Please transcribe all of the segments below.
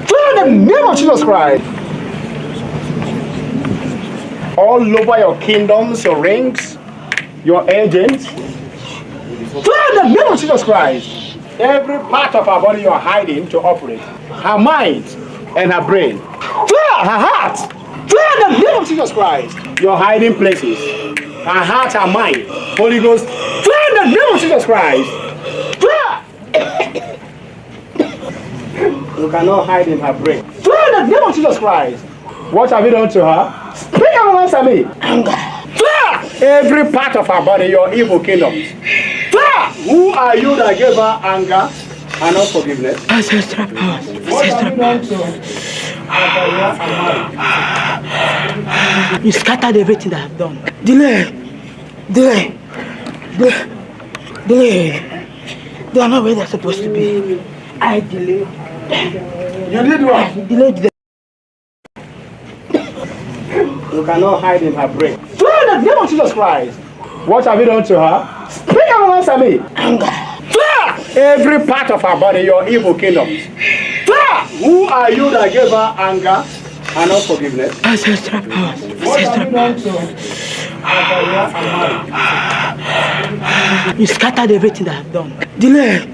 Fire in the name of Jesus Christ. All over your kingdoms, your rings, your agents. Fire in the name of Jesus Christ. Every part of our body you are hiding to operate. Her mind and her brain. Fire her heart. Fire in the name of Jesus Christ. Your hiding places. Her heart, her mind. Holy Ghost. Fire in the name of Jesus Christ. Fire. You cannot hide in her brain. Fire in the name of Jesus Christ. What have you done to her? Speak and answer me. Anger. Fire. Every part of her body, your evil kingdoms. Fire. Who are you that gave her anger and unforgiveness? Ancestral powers. What have you done to her? You scattered everything that I've done. Delay. They are not where they're supposed to be. I delayed. You did what? I delayed them. You cannot hide in her brain. Fire in the name of Jesus Christ. What have you done to her? Speak and answer me. Anger. Fire. Every part of her body, your evil kingdoms. Fire. Who are you that gave her anger and unforgiveness? Ancestral powers. What have you done to her? You scattered everything that I've done. Delay.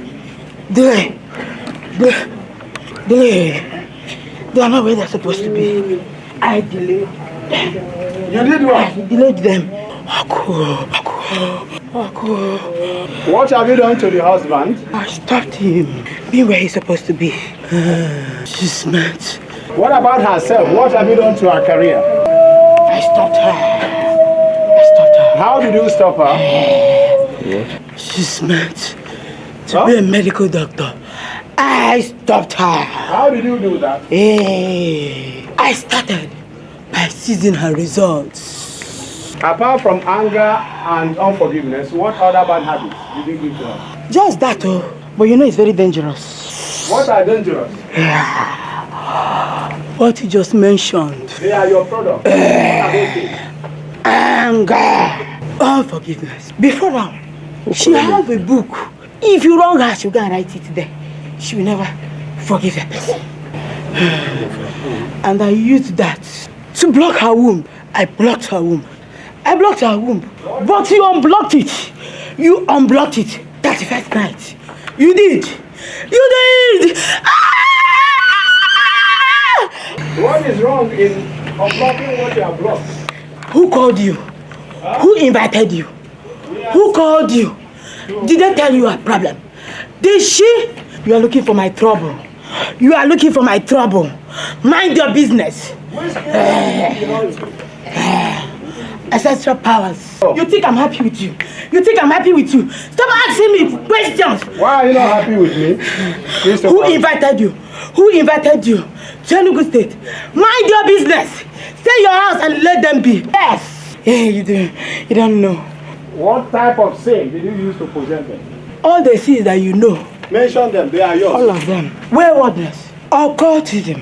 They are not where they're supposed to be. I delayed. You did what? I delayed them. What have you done to the husband? I stopped him being where he's supposed to be. She's smart. What about herself? What have you done to her career? I stopped her. How did you stop her? She's smart. To be a medical doctor. I stopped her. How did you do that? I started by seizing her results. Apart from anger and unforgiveness, what other bad habits did you give to her? Just that, oh. But you know it's very dangerous. What are dangerous? What you just mentioned. They are your product. What are those things? Anger. Unforgiveness. Before now, she have a book. If you wrong her, she'll go and write it there. She will never forgive that person. And I used that to block her womb. I blocked her womb. But you unblocked it. You unblocked it. 31st night. You did. Ah! What is wrong in unblocking what you have blocked? Who called you? Who invited you? Who called you? Did they tell you a problem? Did she? You are looking for my trouble. Mind your business. Ancestral powers. You think I'm happy with you? Stop asking me questions. Why are you not happy with me? Who invited you? To Enugu State. Mind your business. Stay in your house and let them be. Yes. Hey, you don't know. What type of sin did you use to possess them? All they see is that you know. Mention them, they are yours. All of them. Waywardness. Occultism.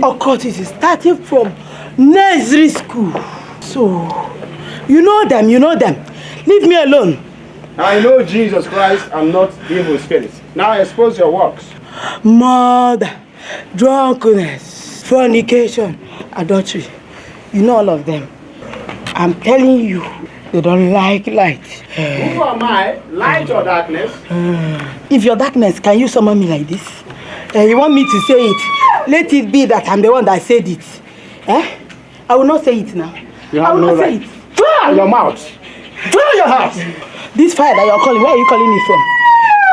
Occultism starting from nursery school. So, you know them. Leave me alone. I know Jesus Christ and not evil spirits. Now expose your works. Murder, drunkenness, fornication, adultery. You know all of them. I'm telling you, they don't like light. Who am I? Light or darkness? If you're darkness, can you summon me like this? You want me to say it? Let it be that I'm the one that said it. I will not say it now. I will not say it. Fire your mouth. Fire your house. This fire that you're calling, where are you calling me from?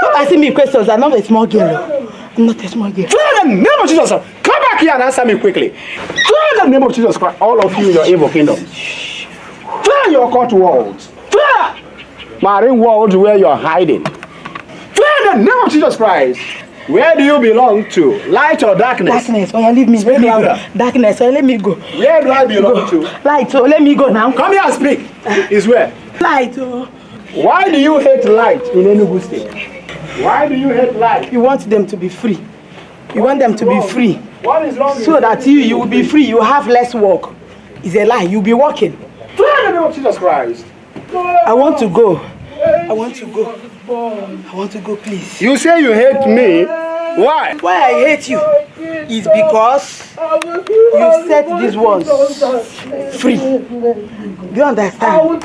Stop asking me questions. I'm not a small girl. I'm not a small girl. Fire in the name of Jesus. Come back here and answer me quickly. Fire in the name of Jesus Christ. All of you, your evil kingdoms. Fire your court worlds. Fire marine world where you're hiding. Fire in the name of Jesus Christ. Where do you belong to? Light or darkness? Darkness. Oh, yeah, leave me. Speak louder. Darkness. Oh, let me go. Where do I belong to? Light. Oh, let me go now. Come here and speak. Is where? Light. Oh. Why do you hate light in Enugu State? Why do you hate light? You want them to be free. You want them to be free. What is wrong? So that you will be free. You have less work. It's a lie. You'll be working. Fire in the name of Jesus Christ. I want to go. I want to go, please. You say you hate me. Why? Why I hate you is because you set these ones free. Do you understand?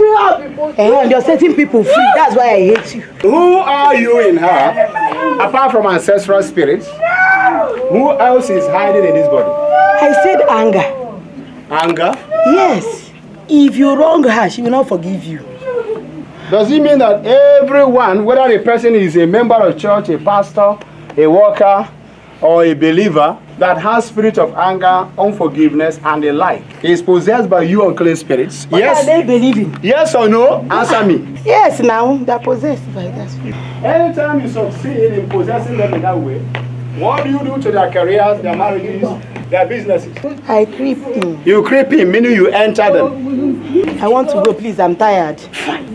And you're setting people free. That's why I hate you. Who are you in her? Apart from ancestral spirits, who else is hiding in this body? I said anger. Anger? Yes. If you wrong her, she will not forgive you. Does it mean that everyone, whether the person is a member of church, a pastor, a worker, or a believer, that has spirit of anger, unforgiveness, and the like, is possessed by you unclean spirits? What Yes. are they believing? Yes or no? Answer me. Yes, now they're possessed by that spirit. Anytime you succeed in possessing them in that way, what do you do to their careers, their marriages, their businesses? I creep in. You creep in, meaning you enter them. I want to go, please. I'm tired.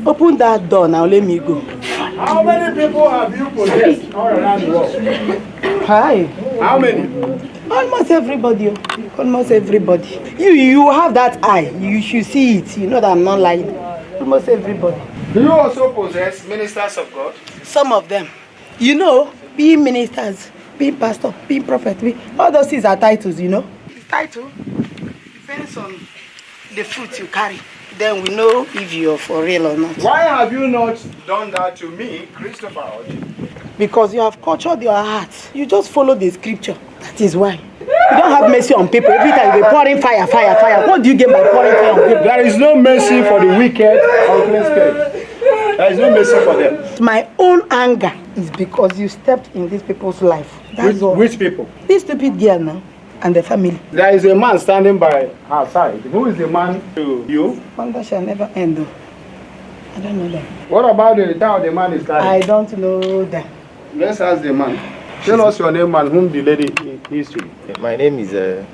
Open that door now. Let me go. How many people have you possessed all around the world? Hi. How many? Almost everybody. Almost everybody. You have that eye. You should see it. You know that I'm not lying. Almost everybody. Do you also possess ministers of God? Some of them. You know, being ministers, being pastor, being prophet, all those things are titles, you know. The title depends on the fruit you carry. Then we know if you're for real or not. Why have you not done that to me, Christopher Oji? Because you have cultured your heart. You just follow the scripture. That is why. You don't have mercy on people. Every time you're pouring fire, fire, fire. What do you get by pouring fire on people? There is no mercy for the wicked unclean spirits. There is no mercy for them. My own anger is because you stepped in these people's life. That's all. Which people? This stupid girl now and the family. There is a man standing by her side. Who is the man to you? Wonder shall never end though. I don't know them. What about the child the man is carrying? I don't know them. Let's ask the man. Tell us your name and whom the lady is to you. My name is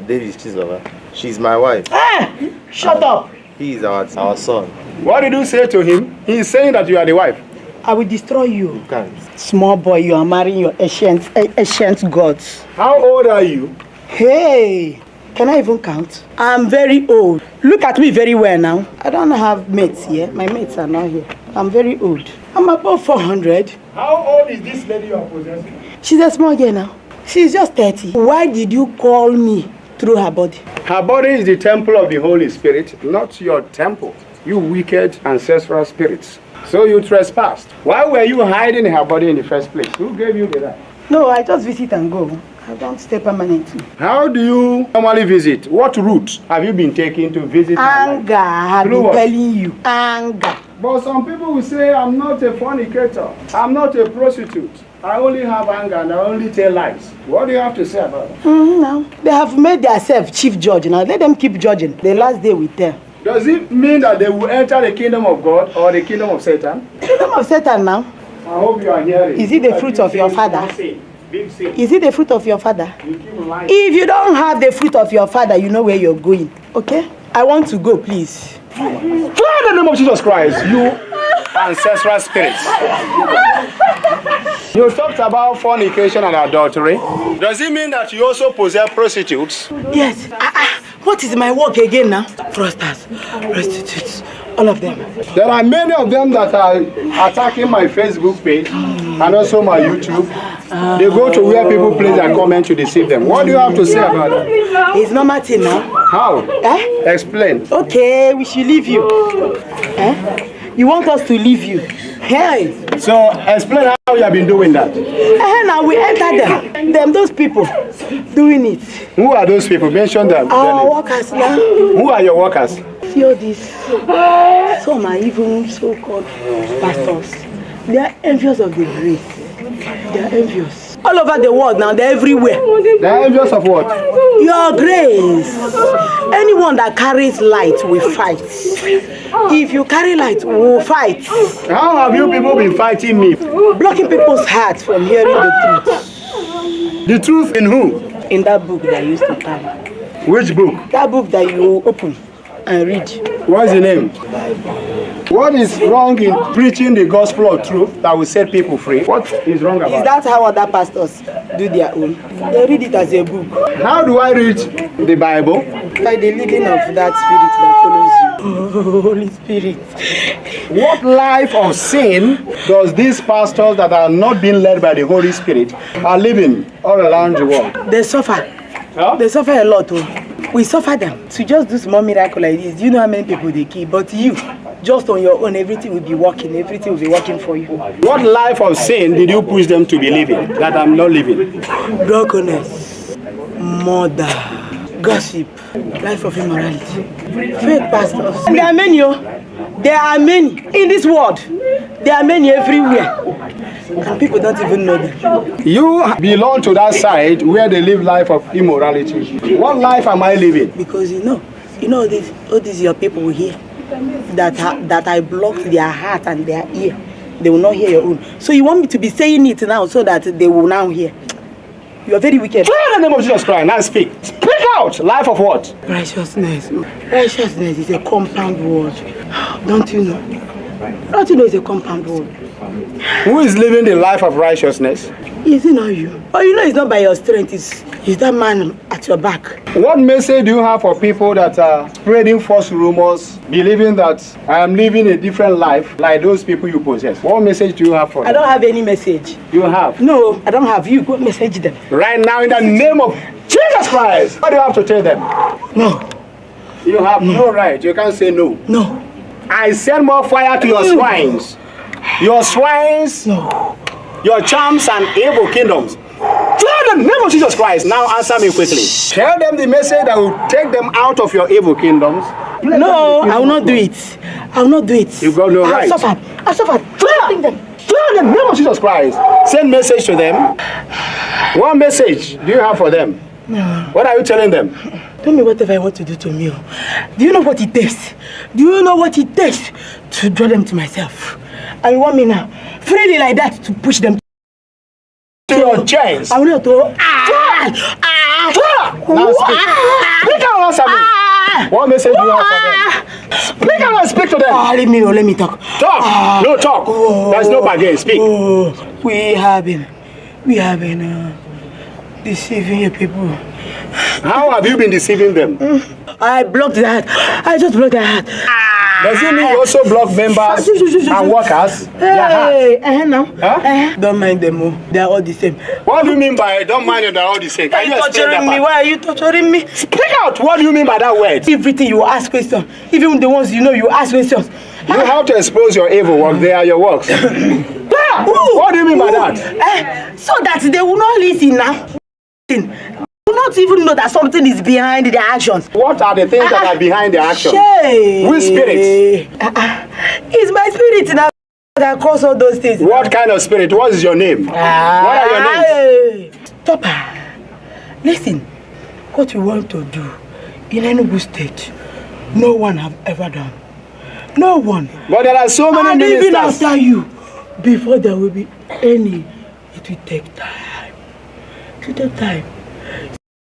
Davis Chizoba. She's my wife. Ah! Shut up! He is our son. What did you say to him? He is saying that you are the wife. I will destroy you. You can't. Small boy, you are marrying your ancient gods. How old are you? Hey! Can I even count? I'm very old. Look at me very well now. I don't have mates here. My mates are not here. I'm very old. I'm above 400. How old is this lady you are possessing? She's a small girl now. She's just 30. Why did you call me through her body? Her body is the temple of the Holy Spirit, not your temple. You wicked ancestral spirits. So you trespassed. Why were you hiding her body in the first place? Who gave you the right? No, I just visit and go. I don't stay permanently. How do you normally visit? What route have you been taking to visit her life? Anger, I have been telling you. Anger. But some people will say, I'm not a fornicator. I'm not a prostitute. I only have anger and I only tell lies. What do you have to say about that? Now, they have made themselves chief judge. Now, let them keep judging. The last day we tell. Does it mean that they will enter the kingdom of God or the kingdom of Satan? Kingdom of Satan now. I hope you are hearing. Is it the fruit of your father? Big sin. Is it the fruit of your father? You keep lying. If you don't have the fruit of your father, you know where you're going. Okay? I want to go, please. Fly in the name of Jesus Christ, you ancestral spirits. You talked about fornication and adultery. Does it mean that you also possess prostitutes? Yes. What is my work again now? Fraudsters, prostitutes, all of them. There are many of them that are attacking my Facebook page and also my YouTube. They go to where people place their comment to deceive them. What do you have to say about that? It's normal thing now. How? Explain. Okay, we should leave you. You want us to leave you? Hey. So explain how you have been doing that. Now we enter them. Those people doing it. Who are those people? Mention them. Our workers now. Who are your workers? See all this. Some are even so-called pastors. They are envious of the grace. They are envious. All over the world now, they're everywhere. They're envious of what? Your grace. Anyone that carries light will fight. If you carry light, we will fight. How have you people been fighting me? Blocking people's hearts from hearing the truth. The truth in who? In that book that you used to carry. Which book? That book that you open and read. What's the name? What is wrong in preaching the gospel of truth that will set people free? What is wrong about it? Is that how other pastors do their own? They read it as a book. How do I read the Bible? By the leading of that spirit that follows you. Oh, Holy Spirit. What life of sin does these pastors that are not being led by the Holy Spirit are living all around the world? They suffer. Huh? They suffer a lot. Oh. We suffer them. To just do small miracle like this, do you know how many people they kill? But you, just on your own, everything will be working. Everything will be working for you. What life of sin did you push them to be living that I'm not living? Brokenness, murder, gossip, life of immorality, fake pastors. There are many, oh. There are many in this world. There are many everywhere. And people don't even know them. You belong to that side where they live life of immorality. What life am I living? Because all these your people here that I blocked their heart and their ear. They will not hear your own. So you want me to be saying it now so that they will now hear. You are very wicked. In the name of Jesus Christ, now speak. Speak out. Life of what? Righteousness. Righteousness is a compound word. Don't you know? Don't you know it's a compound word? Who is living the life of righteousness? Is it not you? Oh, you know it's not by your strength. It's that man at your back. What message do you have for people that are spreading false rumors, believing that I am living a different life like those people you possess? What message do you have for them? I don't have any message. You have? No, I don't have. You go message them. Right now, in the name of Jesus Christ, what do you have to tell them? No. You have no right. You can't say no. No. I send more fire to your swines. Your swines, No. your charms and evil kingdoms. Tell them, name of Jesus Christ. Now answer me quickly. Tell them the message that will take them out of your evil kingdoms. No, I will not do it. I will not do it. You got no right. I suffered. Tell them, name of Jesus Christ. Send message to them. What message do you have for them? No. What are you telling them? Tell me whatever I want to do to me. Do you know what it takes? Do you know what it takes to draw them to myself? And you want me now, freely like that, to push them To your chest. I will not to. Now speak. Speak out and answer me. What message do you have for them? Speak out and speak to them. Leave me alone, let me talk. Talk. No talk. There's no bargain. Speak. We have been deceiving your people. How have you been deceiving them? I blocked that. I just blocked that. Does it mean you also block members and workers? Hey, now. Huh? Don't mind them. They are all the same. What do you mean by don't mind them, they're all the same? Can you explain that torturing me? part? Why are you torturing me? Speak out. What do you mean by that word? Everything you ask questions. Even the ones you ask questions. You have to expose your evil work. They are your works. What do you mean by that? So that they will not listen now. They will not even know that something is behind their actions. What are the things that are behind the action? Which spirits? It's my spirit now that cause all those things. What kind of spirit? What is your name? What are your names? Stop. Listen, what you want to do in Enugu State, no one have ever done. No one. But there are so many ministers. Even after you, before there will be any, it will take time. It will take time.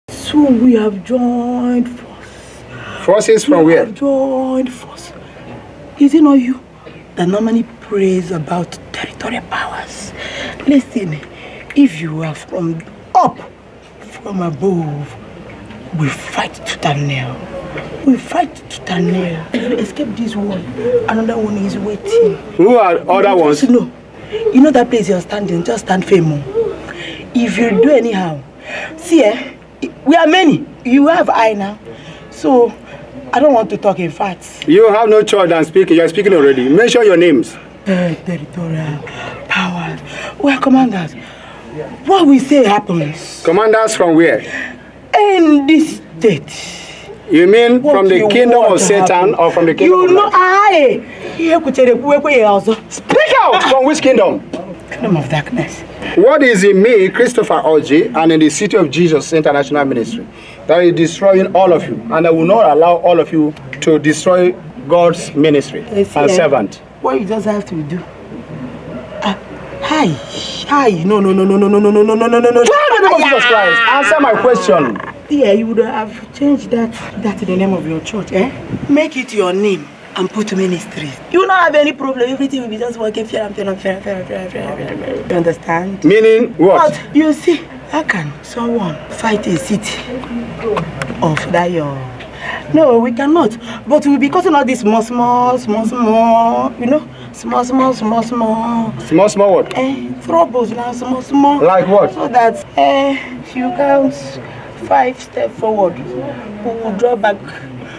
Soon we have joined force. Forces from where? We have joined force. Is it not you that normally prays about territorial powers? Listen, if you are from up, from above, we fight tooth and nail. We fight tooth and nail. If you escape this one, another one is waiting. Who are other ones? No. You know that place you're standing, just stand firm. If you do anyhow, see, we are many. You have I now. So, I don't want to talk in facts. You have no choice than speaking. You're speaking already. Mention your names. Territorial powers. We are commanders. What we say happens. Commanders from where? In this state. You mean from the kingdom of Satan or from the kingdom of light? Speak out! From which kingdom? Kingdom of darkness. What is in me, Christopher Oji, and in the City of Jesus International Ministry that is destroying all of you, and I will not allow all of you to destroy God's ministry and servant? What you just have to do? Hi. No. Jesus Christ, answer my question. Yeah, you would have changed that to the name of your church, Make it your name and put ministries. You will not have any problem. Everything will be just working fair. You understand? Meaning what? But you see, how can someone fight a city of that your No, we cannot. But we'll be causing all this small, you know? Small. Small what? Troubles now, small. Like what? So that if you count 5 steps forward, we will draw back.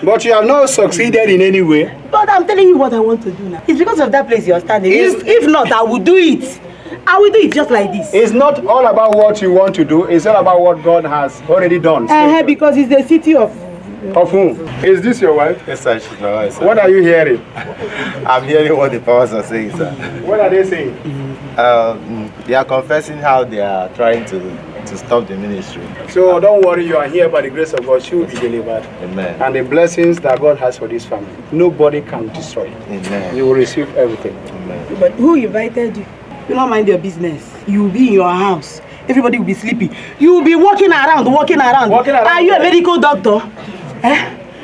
But you have not succeeded in any way. But I'm telling you what I want to do now. It's because of that place you're standing. If not, I will do it. I will do it just like this. It's not all about what you want to do. It's all about what God has already done. Because it's the city of... Of whom? Is this your wife? Yes, sir, she's my wife, sir. What are you hearing? I'm hearing what the powers are saying, sir. What are they saying? They are confessing how they are trying to stop the ministry. So don't worry, you are here by the grace of God. She will be delivered. Amen. And the blessings that God has for this family, nobody can destroy it. Amen. You will receive everything. Amen. But who invited you? You don't mind your business. You will be in your house. Everybody will be sleeping. You will be walking around. Are you a medical doctor?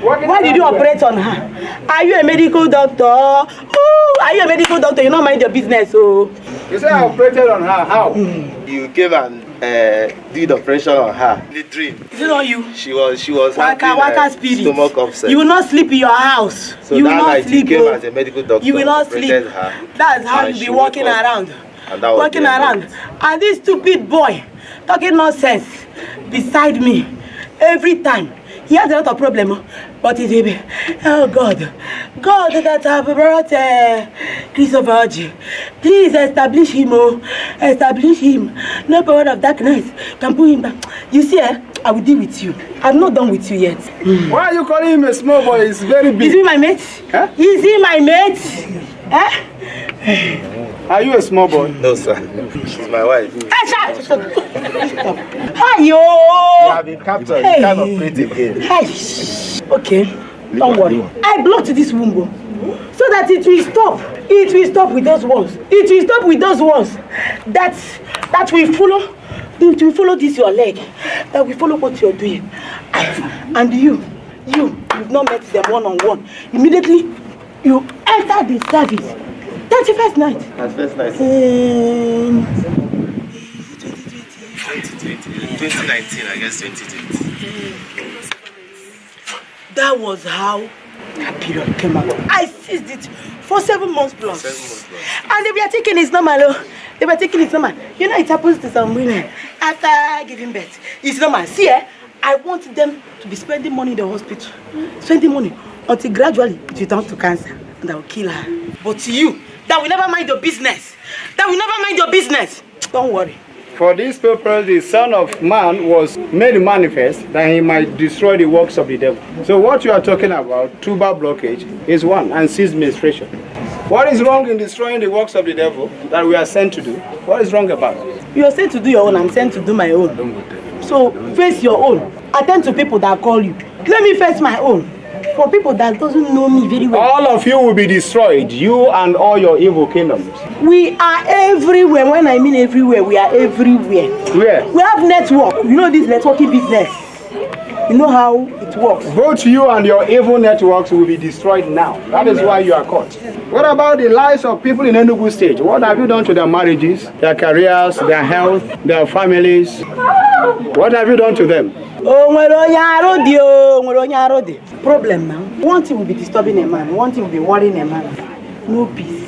Why did you operate on her? Are you a medical doctor? Ooh, are you a medical doctor? You don't mind your business. Oh. You say I operated on her. How? You gave an did operation on her in the dream. Is it not you? She was Waka spirit. Stomach upset. You will not sleep in your house. So you will that not night sleep. you came as a medical doctor. You will not sleep. Her, that's how you be walking around. Walking around. And this stupid boy talking nonsense beside me every time. He has a lot of problem, but he's a oh God that have brought Christopher G. Please establish him, establish him. No power of darkness can put him back. You see, I will deal with you. I'm not done with you yet. Why are you calling him a small boy? He's very big. Is he my mate? Huh? Is he my mate? Are you a small boy? No, sir. She's my wife. Hi, yo! You have been captured. You can't operate again. Hi. Okay, don't worry. I blocked this window so that it will stop. It will stop with those walls. It will stop with those walls. That will follow. It will follow this your leg. That will follow what you're doing. And you've not met them one-on-one. Immediately, you enter the service. 31st night. 31st night. 2019, I guess 2020. That was how that period came about. I seized it for 7 months plus. 7 months plus. And they were taking it normal. They were taking it normal. You know, it happens to some women after giving birth. It's normal. See, I want them to be spending money in the hospital. Spending money until gradually it will turn to cancer. And I will kill her. But you, that will never mind your business. That will never mind your business. Don't worry. For this purpose, the Son of Man was made manifest that he might destroy the works of the devil. So what you are talking about, tuber blockage, is one, and cease menstruation. What is wrong in destroying the works of the devil that we are sent to do? What is wrong about it? You are sent to do your own, I'm sent to do my own. So face your own. Attend to people that call you. Let me face my own. For people that doesn't know me very well. All of you will be destroyed, you and all your evil kingdoms. We are everywhere. When I mean everywhere, we are everywhere. Where? We have network. You know this networking business. You know how it works. Both you and your evil networks will be destroyed now. That is why you are caught. What about the lives of people in Enugu State? What have you done to their marriages, their careers, their health, their families? What have you done to them? Problem now. One thing will be disturbing a man. One thing will be worrying a man. No peace.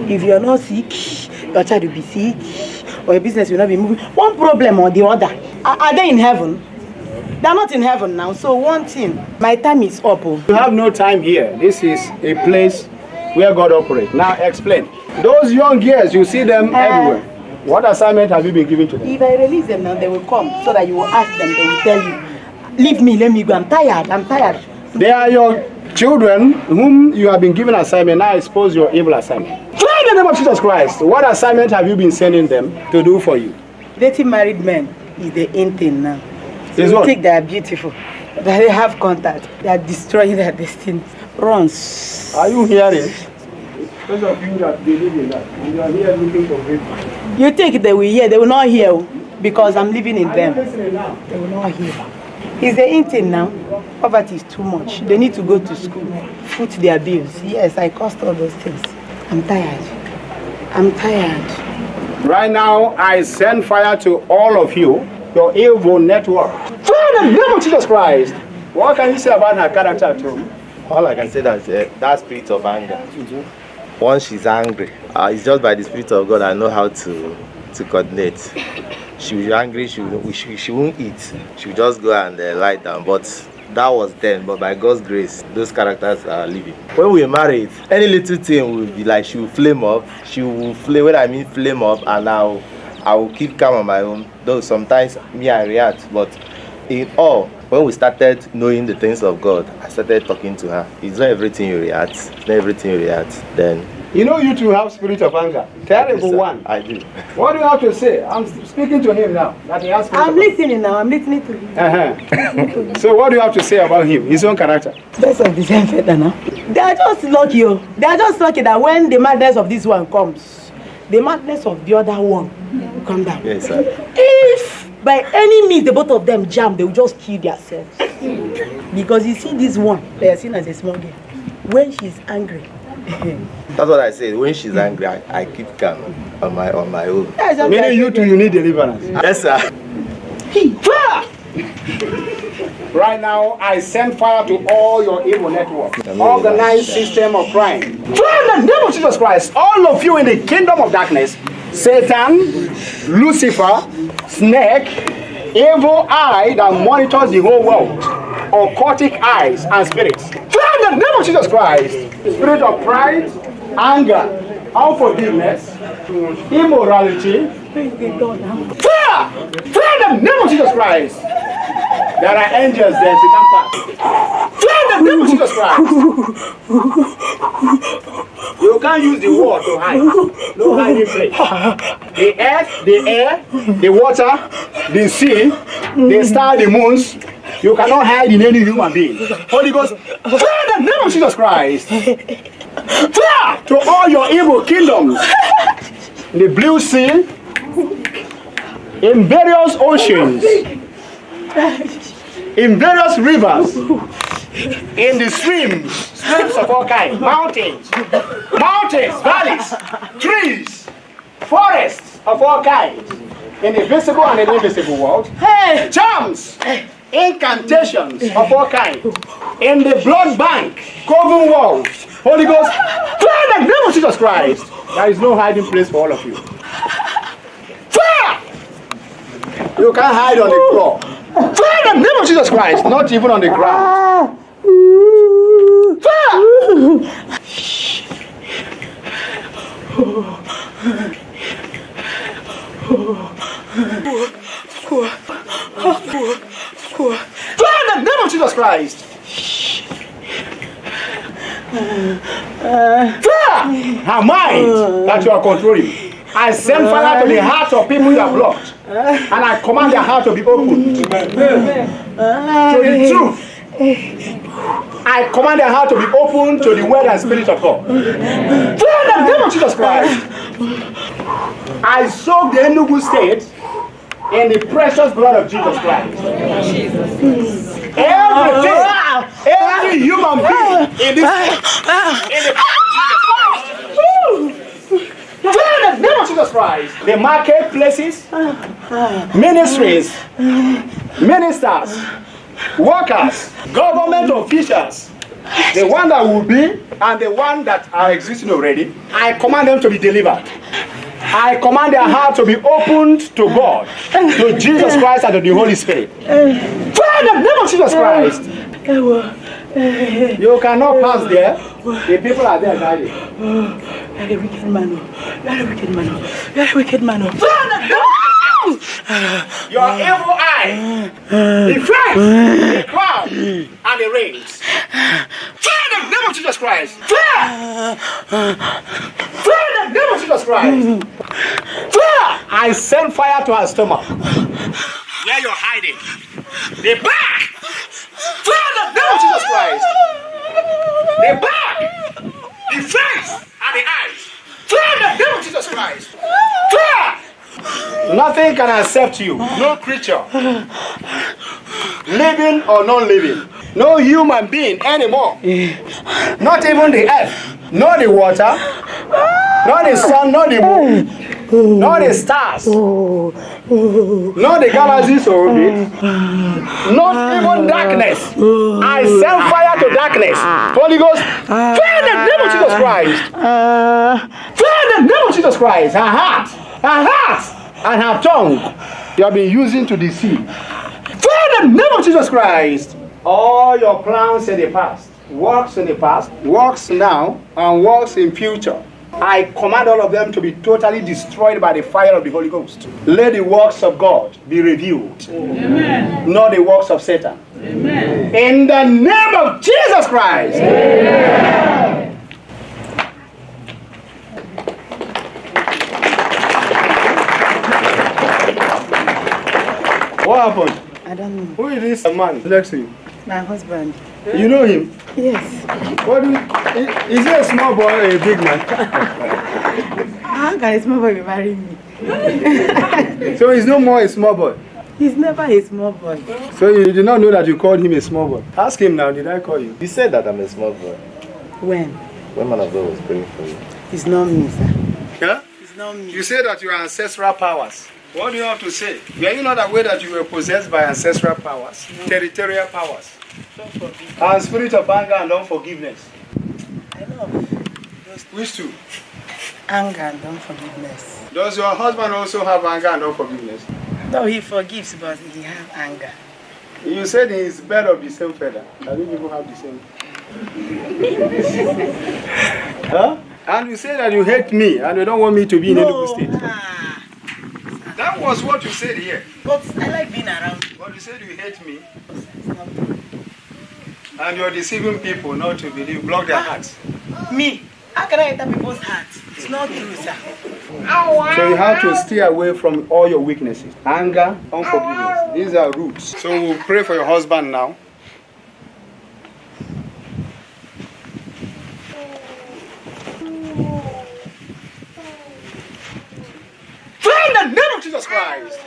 If you are not sick, your child will be sick, or your business will not be moving. One problem or the other. Are they in heaven? They are not in heaven now. So one thing, my time is up. You have no time here. This is a place where God operates. Now explain. Those young girls, you see them everywhere. What assignment have you been given to them? If I release them now, they will come so that you will ask them. They will tell you, leave me, let me go. I'm tired. They are your children whom you have been given assignment. Now expose your evil assignment. Try in the name of Jesus Christ. What assignment have you been sending them to do for you? Dating married men is the in thing now. So you think they are beautiful, that they have contact, they are destroying their destiny. Runs. Are you hearing? Those of you that believe in that, and you are here looking for victory. You think they will hear? They will not hear because I'm living in them. They will not hear. It's the in thing now. Poverty is too much. They need to go to school, foot their bills. Yes, I cost all those things. I'm tired. Right now, I send fire to all of you, your evil network. Fire in the name of Jesus Christ. What can you say about her character too? All I can say is that spirit of anger. Once she's angry, it's just by the spirit of God I know how to coordinate. She will be angry, she won't eat. She will just go and lie down. But that was then. But by God's grace, those characters are living. When we married, any little thing will be like she will flame up. She will flame. When I mean flame up, and I will keep calm on my own. Though sometimes me I react, but in all, when we started knowing the things of God, I started talking to her. It's not everything you react. It's not everything you react. Then you know you two have spirit of anger. Terrible one. I do. What do you have to say? I'm speaking to him now. That he has spirit I'm listening now. I'm listening to him. So what do you have to say about him? His own character. Best of the same feather now. They are just lucky. They are just lucky that when the madness of this one comes, the madness of the other one will come down. Yes, sir. If by any means the both of them jam, they will just kill themselves. Because you see this one, they are seen as a small girl. When she's angry. That's what I said. When she's angry, I keep calm on my own. Meaning you two, you need deliverance. Yes, sir. Fire! Right now, I send fire to all your evil networks, organized system of crime. Fire in the name of Jesus Christ, all of you in the kingdom of darkness, Satan, Lucifer, snake, evil eye that monitors the whole world, occultic eyes and spirits. Fire in the name of Jesus Christ, spirit of pride, anger, unforgiveness, immorality. Fire! Fire in the name of Jesus Christ. There are angels there to come back. Fire in the name of Jesus Christ. You can't use the word to hide. No hiding place. The earth, the air, the water, the sea, the star, the moons. You cannot hide in any human being. Holy Ghost, fire in the name of Jesus Christ. Fire to all your evil kingdoms. In the blue sea, in various oceans, in various rivers, in the streams of all kinds, mountains, valleys, trees, forests of all kinds, in the visible and the invisible world, charms, incantations of all kinds, in the blood bank, coven walls, Holy Ghost, fire in the name of Jesus Christ. There is no hiding place for all of you. Fire! You can't hide on the floor. Fire in the name of Jesus Christ, not even on the ground. Fire! Fire in the name of Jesus Christ. Fire! Her mind that you are controlling. I send fire to the heart of people that are blocked. And I command their heart to be open to the truth. I command their heart to be open to the word and spirit of God. Fire in the name of Jesus Christ. I soak the Enugu state in the precious blood of Jesus Christ. Every human being in this state, in the blood of Jesus Christ. Fire in the name of Jesus Christ. The marketplaces, ministries, ministers, workers, government officials, the one that will be and the one that are existing already, I command them to be delivered. I command their heart to be opened to God, to Jesus Christ and to the Holy Spirit. Fire in the name of Jesus Christ. You cannot pass there. The people are there guiding. You're a wicked man. You're a wicked man. You're a wicked man. Your evil eye, the flames, the cloud, and the rains. Fire in the name of Jesus Christ. Fire! Fire in the name of Jesus Christ. Fire! I send fire to her stomach. Where you're hiding. The back. Fire in the name of Jesus Christ. The back, the face, and the eyes. Fire in the name of Jesus Christ. Fire! Nothing can accept you. No creature, living or non-living. No human being anymore. Not even the earth, nor the water, nor the sun, nor the moon, nor the stars, not the galaxies or it, not even darkness. I send fire to darkness. Holy Ghost, fire in the name of Jesus Christ. Fire in the name of Jesus Christ. Her heart, and her tongue you have been using to deceive. Fire in the name of Jesus Christ. All your plans in the past, works in the past, works now, and works in future. I command all of them to be totally destroyed by the fire of the Holy Ghost. Let the works of God be revealed. Amen. Not the works of Satan. Amen. In the name of Jesus Christ. Amen. What happened? I don't know. Who is this man next to you? My husband. You know him? Yes. What do you, is he a small boy or a big man? How can a small boy be marrying me? So he's no more a small boy. He's never a small boy. So you did not know that you called him a small boy. Ask him now, did I call you? You said that I'm a small boy. When Man of God was praying for you. it's not me, sir. Yeah? It's not me. You say that you are ancestral powers. What do you have to say? Were you not aware that you were possessed by ancestral powers? No. Territorial powers? And spirit of anger and unforgiveness? I know. Which two? Anger and unforgiveness. Does your husband also have anger and unforgiveness? No, he forgives, but he has anger. You said he's bird of the same feather. I don't even have the same. Huh? And you say that you hate me and you don't want me to be in Enugu State. That was what you said here. But I like being around you. But you said you hate me. And you're deceiving people not to believe, block their hearts. Me? How can I enter people's hearts? It's not true, sir. So you have to stay away from all your weaknesses. Anger, unforgiveness. These are roots. So we'll pray for your husband now. In the name of Jesus Christ.